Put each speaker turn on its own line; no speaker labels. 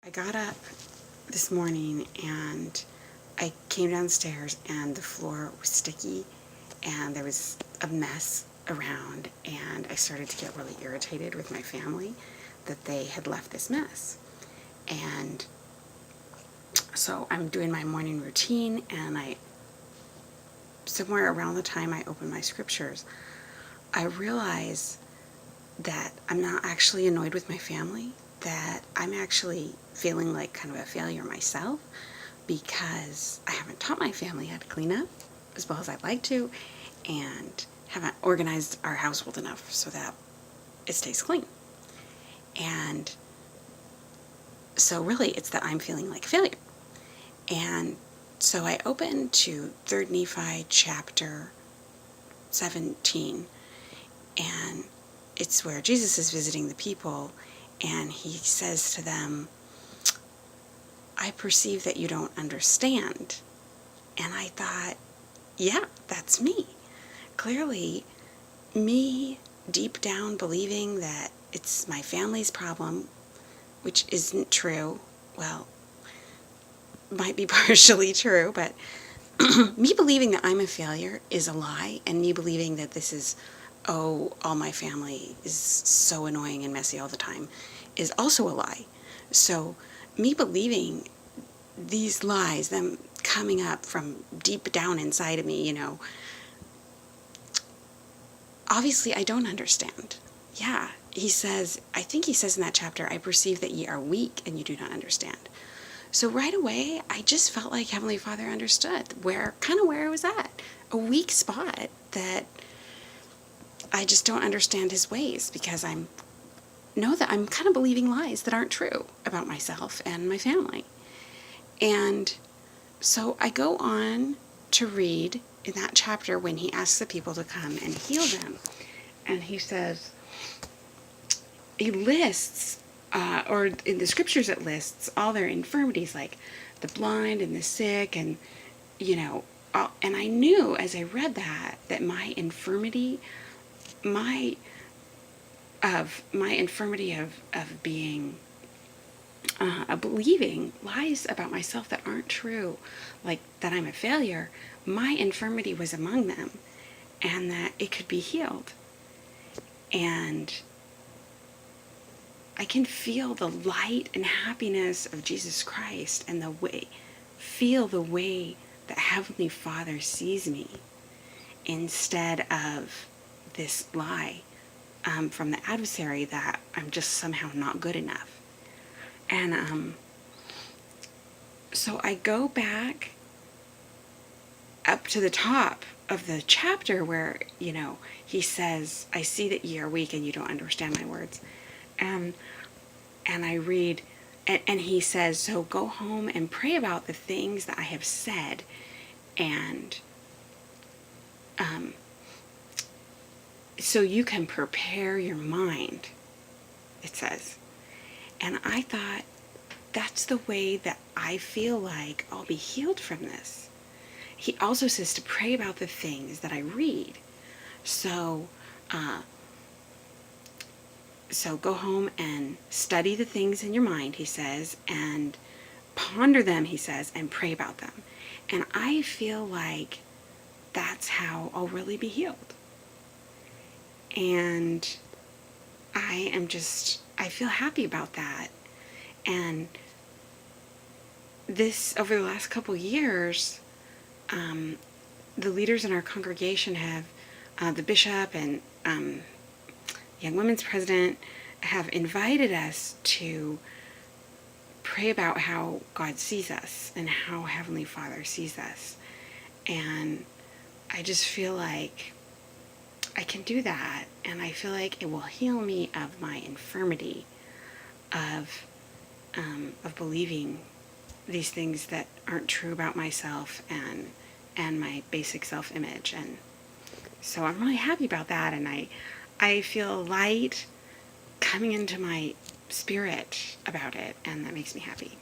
I got up this morning and I came downstairs and the floor was sticky and there was a mess around, and I started to get really irritated with my family that they had left this mess. And so I'm doing my morning routine, and somewhere around the time I open my scriptures, I realize that I'm not actually annoyed with my family, that I'm actually feeling like kind of a failure myself because I haven't taught my family how to clean up as well as I'd like to, and haven't organized our household enough so that it stays clean. And so really it's that I'm feeling like a failure. And so I open to 3rd Nephi chapter 17, and it's where Jesus is visiting the people, and he says to them, I perceive that you don't understand. And I thought, yeah, that's me. Clearly, me deep down believing that it's my family's problem, which isn't true. Well, might be partially true, but me believing that I'm a failure is a lie, and me believing that this is, all my family is so annoying and messy all the time is also a lie. So me believing these lies, them coming up from deep down inside of me, obviously I don't understand. Yeah, I think he says in that chapter, I perceive that ye are weak and you do not understand. So right away, I just felt like Heavenly Father understood where I was at. A weak spot that I just don't understand his ways, because I'm kind of believing lies that aren't true about myself and my family. And so I go on to read in that chapter when he asks the people to come and heal them. And he says, he lists, or in the scriptures it lists all their infirmities, like the blind and the sick, and, and I knew as I read that my infirmity, my infirmity of being, believing lies about myself that aren't true, like that I'm a failure, my infirmity was among them, and that it could be healed. And I can feel the light and happiness of Jesus Christ, and feel the way that Heavenly Father sees me, instead of this lie from the adversary that I'm just somehow not good enough. And so I go back up to the top of the chapter where, he says, I see that ye are weak and you don't understand my words. And I read, and he says, so go home and pray about the things that I have said, and so you can prepare your mind, it says. And I thought, that's the way that I feel like I'll be healed from this. He also says to pray about the things that I read. So go home and study the things in your mind, he says, and ponder them, he says, and pray about them. And I feel like that's how I'll really be healed. And I feel happy about that. And over the last couple years, the leaders in our congregation have, the bishop and Young Women's president have invited us to pray about how God sees us and how Heavenly Father sees us. And I just feel like I can do that, and I feel like it will heal me of my infirmity of believing these things that aren't true about myself and my basic self-image. And so I'm really happy about that, and I feel light coming into my spirit about it, and that makes me happy.